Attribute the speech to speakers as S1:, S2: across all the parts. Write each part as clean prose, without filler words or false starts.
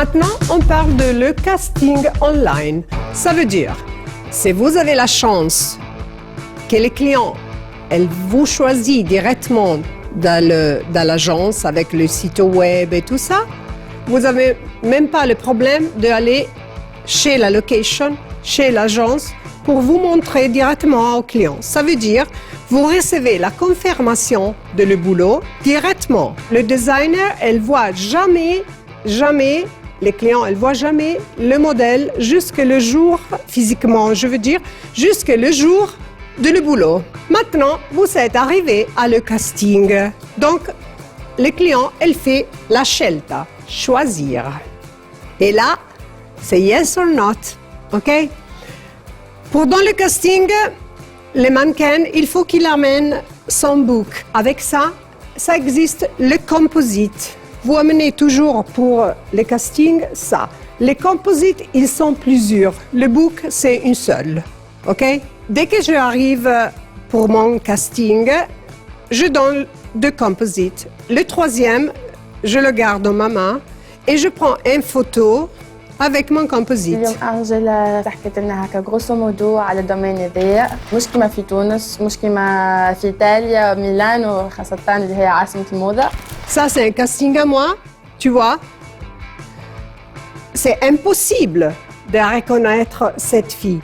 S1: Maintenant, on parle de le casting online. Ça veut dire, si vous avez la chance que les clients, elles vous choisissent directement dans l'agence avec le site web et tout ça, vous n'avez même pas le problème d'aller chez la location, chez l'agence, pour vous montrer directement au client. Ça veut dire, vous recevez la confirmation de le boulot directement. Le designer, elle voit jamais, les clients, elle voit jamais le modèle jusque le jour, physiquement, je veux dire, jusque le jour de le boulot. Maintenant, vous êtes arrivé à le casting. Donc, le client, elle fait la scelta, choisir. Et là, c'est yes or not, ok? Pour dans le casting, les mannequins, il faut qu'il amène son book. Avec ça, ça existe le composite. Vous amenez toujours pour le casting ça. Les composites, ils sont plusieurs. Le book, c'est une seule, ok? Dès que j'arrive pour mon casting, je donne deux composites. Le troisième, je le garde dans ma main et je prends une photo avec mon composite.
S2: اليوم أنجلا حكت لنا هكا grosso modo على الدومين هذايا مش كيما في تونس مش كيما في إيطاليا ميلانو خاصة اللي هي عاصمة الموضة.
S1: Ça, c'est un casting à moi, tu vois. C'est impossible de reconnaître cette fille.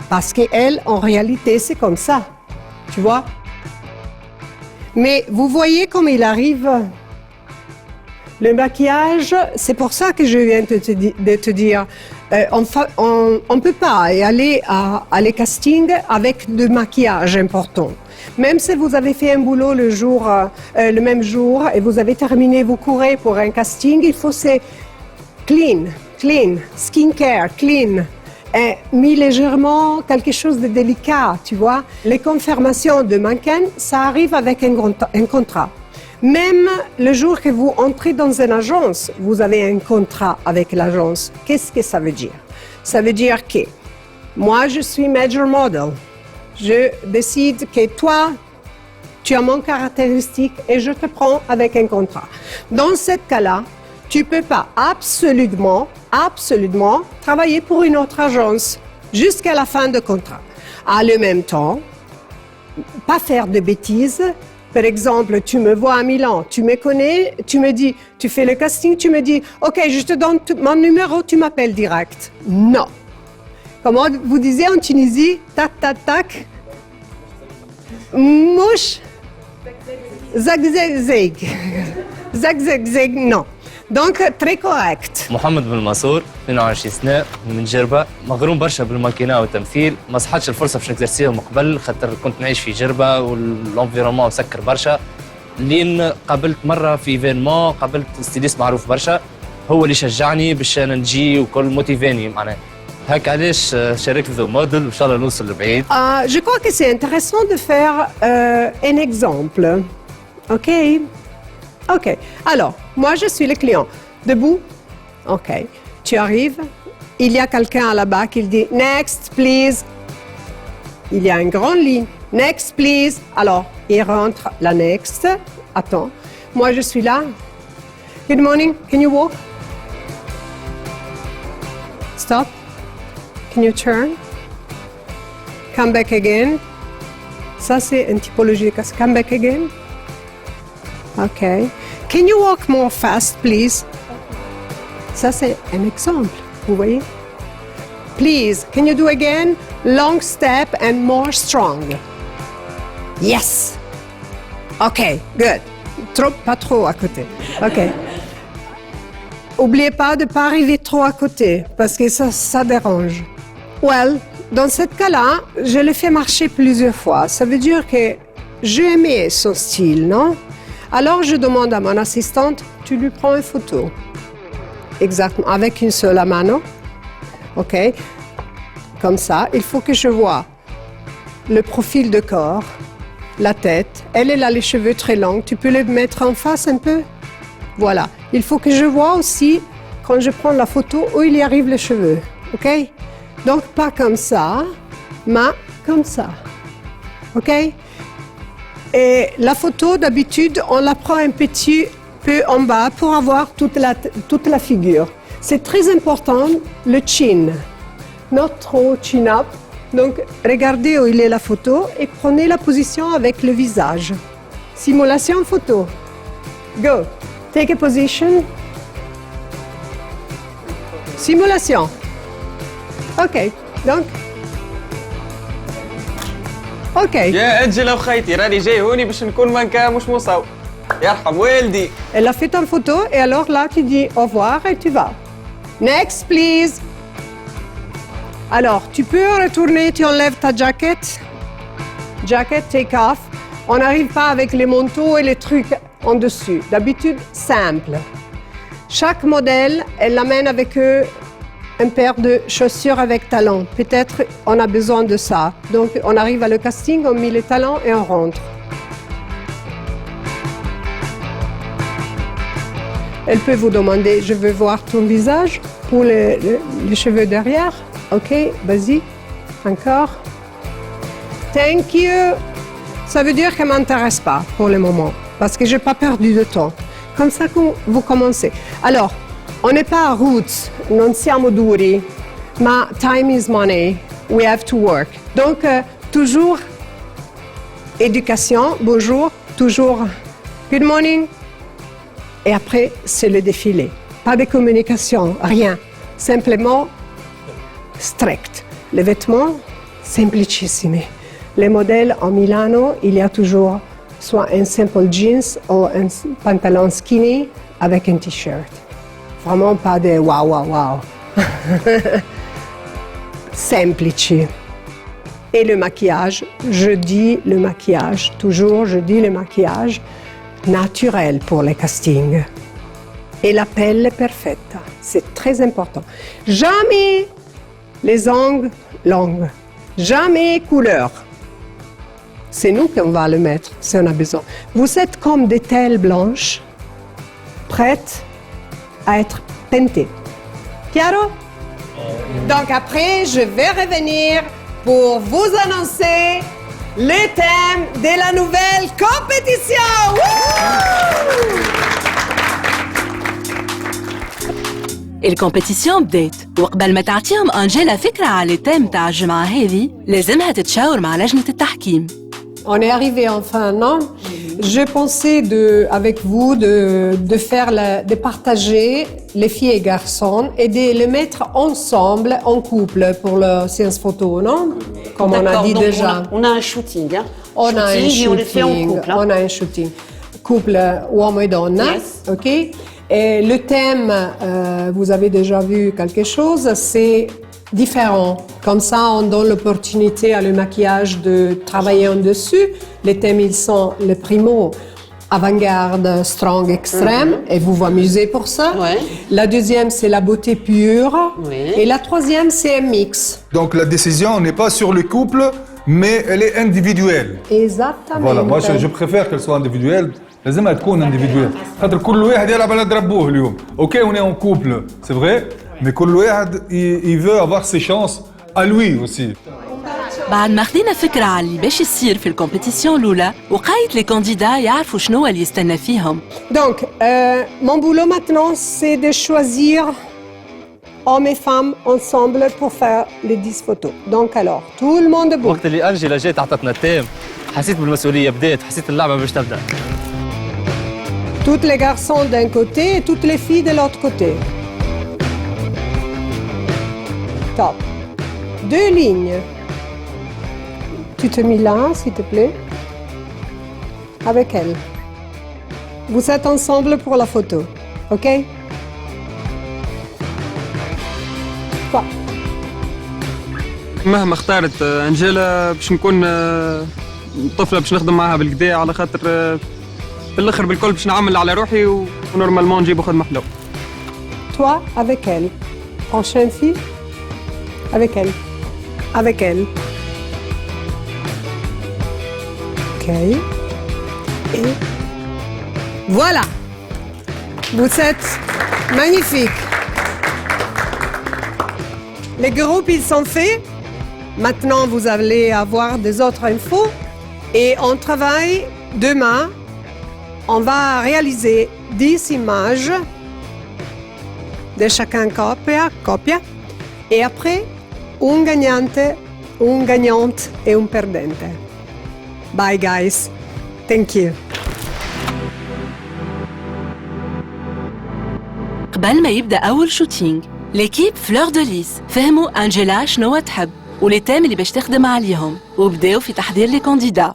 S1: Parce qu'elle, en réalité, c'est comme ça, tu vois. Mais vous voyez comme il arrive. Le maquillage, c'est pour ça que je viens de te dire, on ne peut pas aller à les castings avec de maquillage important. Même si vous avez fait un boulot le même jour et vous avez terminé, vous courez pour un casting, il faut c'est clean, skincare, clean. Et mis légèrement quelque chose de délicat, tu vois. Les confirmations de mannequins, ça arrive avec un contrat. Même le jour que vous entrez dans une agence, vous avez un contrat avec l'agence. Qu'est-ce que ça veut dire? Ça veut dire que moi, je suis major model. Je décide que toi, tu as mon caractéristique et je te prends avec un contrat. Dans ce cas-là, tu ne peux pas absolument travailler pour une autre agence jusqu'à la fin du contrat. À le même temps, pas faire de bêtises. Par exemple, tu me vois à Milan, tu me connais, tu me dis, tu fais le casting, tu me dis, OK, je te donne mon numéro, tu m'appelles direct. Non. Comment vous disiez en Tunisie, tac, tac, tac, mouche, zag, zag, zag. Zag, zag, zag, non. Donc, très correct.
S3: محمد بن منصور 22 سنة من جربة مغروم برشا بالماكينة والتمثيل ما صحتش الفرصة باش نكزرسيهم قبل خاطر كنت نعيش في جربة والانفيرومون مسكر برشا لين قابلت مرة في ايفينمون قابلت ستيليست معروف برشا هو اللي شجعني باش انا نجي وكل موتيفاني معناها هاك علاش شاركت في ذا موديل وان شاء الله نوصل لبعيد.
S1: Je crois que c'est intéressant de faire un exemple. OK? OK. Alors, moi, je suis le client. Debout? OK. Tu arrives. Il y a quelqu'un là-bas qui dit « Next, please ». Il y a une grande ligne. « Next, please ». Alors, il rentre la next. Attends. Moi, je suis là. « Good morning. Can you walk? Stop. Can you turn? Come back again. » Ça, c'est une typologie de casque. « Come back again. » OK. Can you walk more fast, please? Ça, c'est un exemple, vous voyez? Please, can you do again? Long step and more strong. Yes. OK, good. Pas trop à côté. OK. Oubliez pas de ne pas arriver trop à côté, parce que ça dérange. Well, dans ce cas-là, je l'ai fait marcher plusieurs fois. Ça veut dire que j'ai aimé son style, non? Alors, je demande à mon assistante, tu lui prends une photo. Exactement, avec une seule mano. OK? Comme ça, il faut que je vois le profil de corps, la tête. Elle a les cheveux très longs. Tu peux les mettre en face un peu? Voilà. Il faut que je vois aussi, quand je prends la photo, où il y arrive les cheveux. OK? Donc, pas comme ça, mais comme ça. OK? Et la photo, d'habitude, on la prend un petit peu en bas pour avoir toute la figure. C'est très important, le chin. Not trop chin up. Donc, regardez où il est la photo et prenez la position avec le visage. Simulation photo. Go. Take a position. Simulation. OK. Donc. OK.
S4: يا أنجلة وخيتي راني جاي هوني باش نكون مانكا مش مصاب. يرحم والدي.
S1: Elle a fait ta photo et alors là, tu dis au revoir et tu vas. Next, please. Alors, tu peux retourner, tu enlèves ta jacket. Jacket, take off. On n'arrive pas avec les manteaux et les trucs en dessus. D'habitude, simple. Chaque modèle, elle amène avec eux une paire de chaussures avec talons. Peut-être on a besoin de ça. Donc, on arrive à le casting, on met les talons et on rentre. Elle peut vous demander, je veux voir ton visage pour les cheveux derrière. OK, vas-y. Encore. Thank you. Ça veut dire qu'elle ne m'intéresse pas pour le moment, parce que je n'ai pas perdu de temps. Comme ça que vous commencez. Alors, on n'est pas à roots, non siamo duri, ma time is money, we have to work. Donc, toujours éducation, bonjour, toujours good morning. Et après, c'est le défilé. Pas de communication, rien. Simplement strict. Les vêtements, simplicissimi. Les modèles en Milano, il y a toujours soit un simple jeans ou un pantalon skinny avec un t-shirt. Vraiment pas de wow, wow, wow. Semplici. Et le maquillage, je dis le maquillage, toujours je dis le maquillage naturel pour les castings. Et la pelle parfaite, c'est très important. Jamais les ongles longs, jamais couleur. C'est nous qu'on va le mettre si on a besoin. Vous êtes comme des telles blanches, prêtes à être teintées. Chiaro? Donc après, je vais revenir pour vous annoncer le thème de la nouvelle compétition.
S5: الكومبيتيسيون بدات وقبل ما تعطيهم أنجيلا فكرة على التيم تاع الجمعة هذه لازمها تتشاور مع لجنة التحكيم.
S1: On est arrivé enfin, non? Je pensais avec vous de faire de partager les filles et garçons et de les mettre ensemble en couple pour la séance photo, non? Comme on a dit
S6: donc
S1: déjà.
S6: On a un shooting, hein?
S1: On a un
S6: et on les fait en
S1: shooting.
S6: couple. Hein?
S1: On a un shooting. Couple uomo et donna.
S6: Yes.
S1: OK? Et le thème, vous avez déjà vu quelque chose, c'est différent. Comme ça, on donne l'opportunité à le maquillage de travailler en dessus. Les thèmes, ils sont le primo, avant-garde, strong, extrême, et vous vous amusez pour ça.
S6: Ouais.
S1: La deuxième, c'est la beauté pure.
S6: Oui.
S1: Et la troisième, c'est un mix.
S7: Donc la décision n'est pas sur le couple, mais elle est individuelle.
S1: Exactement.
S7: Voilà, moi je préfère qu'elle soit individuelle. لازمها تكون individuelle. خاطر كل واحد يلعب على دربوه اليوم. OK, on est en couple, c'est vrai, mais كل واحد il veut avoir ses chances à lui aussi.
S5: بعد ما خدينا فكرة على اللي باش يصير في الكومبيتيسيون الأولى وقايت لي كانديدا يعرفوا شنو اللي يستنى فيهم.
S1: Donc, mon boulot maintenant, c'est de choisir hommes et femmes ensemble pour faire les 10 photos. Donc alors, tout le monde debout.
S3: وقت اللي أنجيلا جات عطتنا التيم حسيت بالمسؤولية بدات حسيت اللعبة باش تبدأ.
S1: Toutes les garçons d'un côté et toutes les filles de l'autre côté. Top. 2 lignes. Tu te mets là, s'il te plaît. Avec elle. Vous êtes ensemble pour la photo. OK? Quoi?
S4: مهما اختارت أنجيلا باش نكون طفلة باش نخدم معاها بالكدا على خاطر في الاخر بالكل باش نعمل على روحي ونورمالمون نجيبو خدمة حلوة.
S1: Toi, avec elle. Prochaine fille. Avec elle. Avec elle. OK. Et voilà. Vous êtes magnifiques. Les groupes, ils sont faits. Maintenant, vous allez avoir des autres infos. Et on travaille demain on va réaliser 10 images de chacun copia. Et après, un gagnante et un perdente. Bye guys. Thank you.
S5: قبل ما يبدأ أول شوتينج ليكيب فلور دو ليس فهموا أنجيلا شنو تحب ولي تام اللي باش تخدم عليهم وبداوا في تحضير لي كانديدا.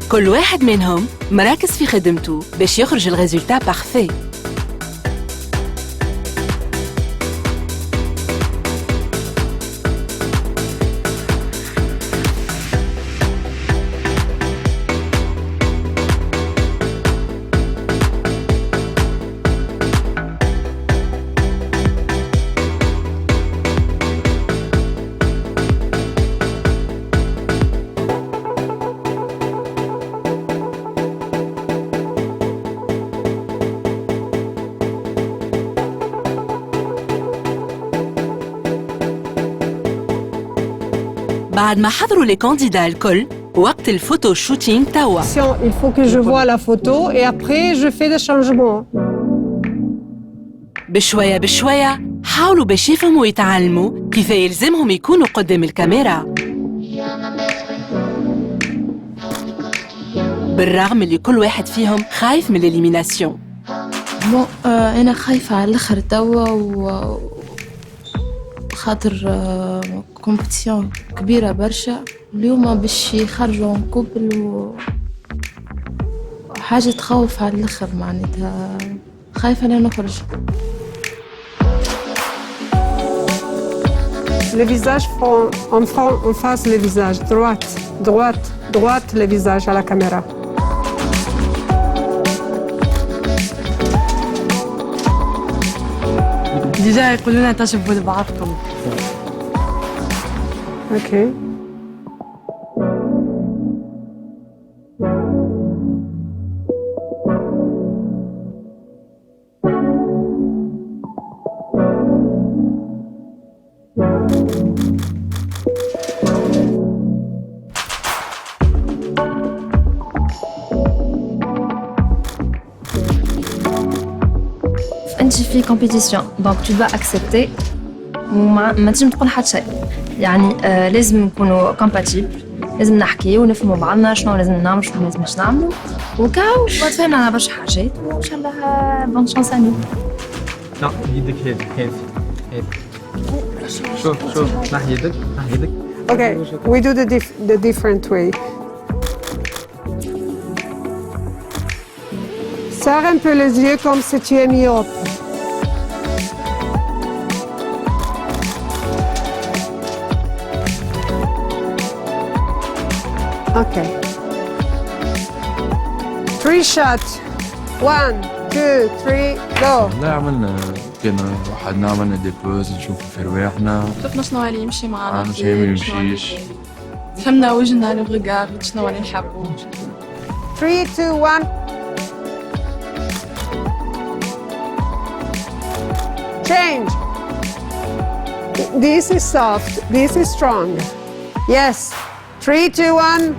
S5: كل واحد منهم مركز في خدمته باش يخرج الريزولتا بارفي. بعد ما حضروا لي كانديدا الكل وقت الفوتو شوتينج توا.
S1: Il faut que je voie la photo et après je fais des changements.
S5: بشوية بشوية حاولوا باش يفهموا ويتعلموا كيف يلزمهم يكونوا قدام الكاميرا. بالرغم اللي كل واحد فيهم خايف من الإليميناسيون.
S2: أنا خايفة على الآخر توا خاطر كومبيتيسيون كبيرة برشا اليوم باش يخرجوا كوبل وحاجة تخوف على الآخر معناتها خايفة أنا نخرج.
S1: Le visage en face le visage, droite le visage à la caméra.
S2: ديجا يقولوا لنا تشوفوا لبعضكم.
S1: اوكي.
S6: انت في كومبيتيسيون دونك تو دو اكسبتي وما تنجم تقول حتى شيء يعني لازم نكونوا كومباتيبل لازم نحكيو ونفهموا بعضنا شنو لازم نعمل شنو لازمش نعملوا وكاو تفهمنا على برشا حاجات وان شاء الله بون شانس اني.
S4: لا يدك هذه شوف نحي يدك.
S1: Okay, we do the different way. Serre un peu les yeux comme si tu es myope. Okay. 3 shots. 1, 2, 3, go.
S8: لا عملنا كنا وحدنا عملنا دي بوز نشوفوا في رواحنا
S2: شفنا شنو اللي يمشي معنا
S8: شنو ما يمشيش
S2: فهمنا وجهنا لو ريغار شنو اللي نحبوا.
S1: 3, 2, 1. Change. This is soft. This is strong. Yes. 3, 2, 1.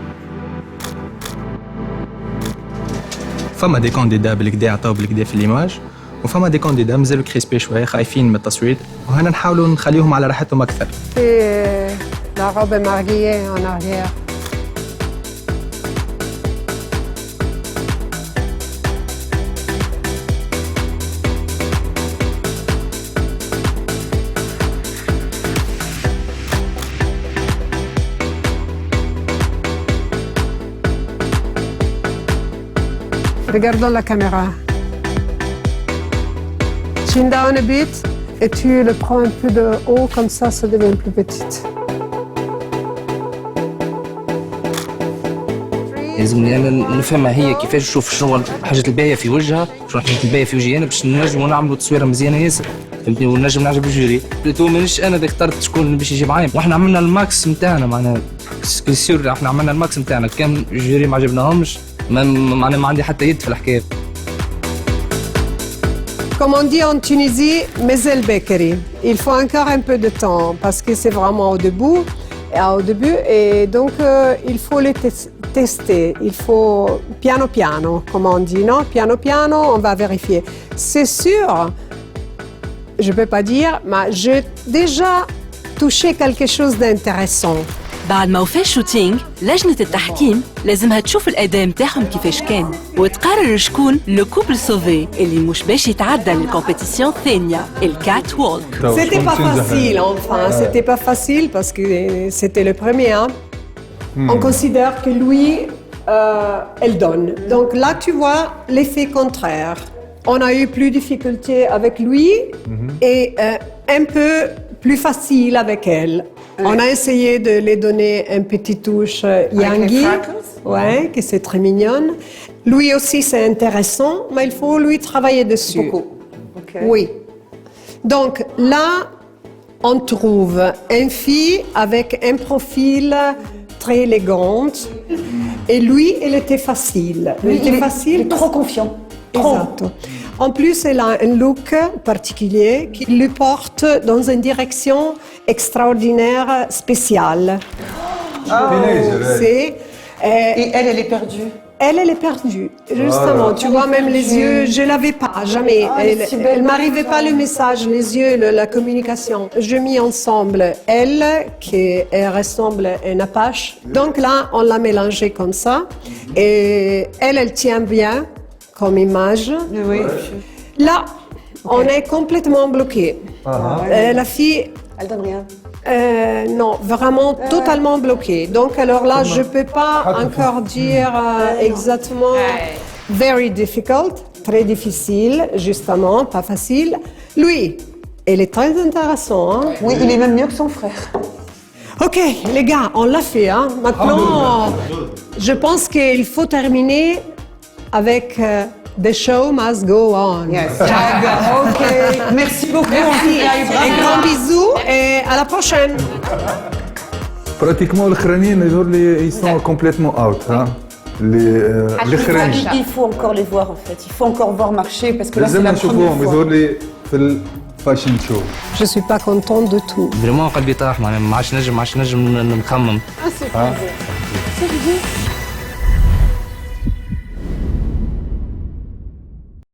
S9: فما دي كانديدا بالكدا عطاو بالكدا في ليماج وفما دي كانديدا مازالوا كريسبي شويه خايفين من التصويت وهنا نحاولوا نخليهم على راحتهم اكثر.
S1: La robe émarguillée en arrière. Regardons la caméra. Chin down a bit et tu le prends un peu de haut, comme ça devient plus petite.
S3: لازمني انا نفهمها هي كيفاش نشوف شنو الحاجات الباهيه في وجهها شنو الحاجات الباهيه في وجهي انا باش نجموا نعملوا تصويره مزيانه ياسر فهمتني ونجم نعجب الجوري بلوتو مانيش انا اللي اخترت شكون باش يجي معايا واحنا عملنا الماكس نتاعنا معناها سيور احنا عملنا الماكس نتاعنا كان الجوري ما عجبناهمش ما عندي حتى يد في الحكايه.
S1: Comme on dit en Tunisie, mezel bekeri. Il faut encore un peu de temps parce que c'est vraiment au début et donc il faut les tester, il faut piano piano, comme on dit, non? Piano piano, on va vérifier. C'est sûr, je ne peux pas dire, mais j'ai déjà touché quelque chose d'intéressant.
S5: بعد ما وفى الشوتينج لجنة التحكيم لازمها تشوف الأداء متاعهم كيفاش كان وتقرر شكون لو كوبل سوفي اللي مش باش يتعدى للكومبيتيسيون الثانية الكات وولك.
S1: C'était pas facile, enfin, c'était pas facile parce que c'était le premier. Hein. On considère que Louis, elle donne. Donc là, tu vois l'effet contraire. On a eu plus de difficultés avec Louis et un peu plus facile avec elle. On a essayé de les donner un petit touche Yangi, ouais, que c'est très mignonne. Louis aussi, c'est intéressant, mais il faut lui travailler dessus.
S10: Beaucoup. Okay.
S1: Oui. Donc là, on trouve une fille avec un profil très élégant. Et lui, elle était facile. Elle était facile.
S10: Il est trop confiant.
S1: Exact. En plus, elle a un look particulier qui lui porte dans une direction extraordinaire, spéciale. C'est,
S10: Et elle est perdue.
S1: elle est perdue. Justement, tu vois, même les yeux, je l'avais pas, jamais. Elle m'arrivait pas le message, les yeux, la communication. Je mis ensemble elle, qui elle ressemble à une apache. Donc là, on l'a mélangé comme ça. Et elle tient bien comme image.
S10: Oui.
S1: Là, on est complètement bloqué. La fille.
S10: Elle donne rien.
S1: Non, vraiment totalement bloqué. Donc alors là, je peux pas encore dire exactement. Very difficult, très difficile, justement, pas facile. Lui, il est très intéressant. Hein?
S10: Oui, il est même mieux que son frère.
S1: Ok, les gars, on l'a fait. Hein? Maintenant, je pense qu'il faut terminer avec The show must go on.
S10: Yes. Ok. Merci beaucoup.
S1: Merci. Un grand bisou et à la prochaine.
S7: Pratiquement الاخرانيين يظهر لي ils sont complètement out hein. الاخرانيين
S10: Il faut encore les voir en fait. Il faut encore voir marcher parce que là c'est
S7: لازم
S10: la première
S7: نشوفوهم يظهر
S10: fois.
S7: لي في الفاشن شو.
S1: Je suis pas contente de tout.
S3: فريمون قلبي طاح معناها ما عادش نجم نخمم.
S1: Ah, c'est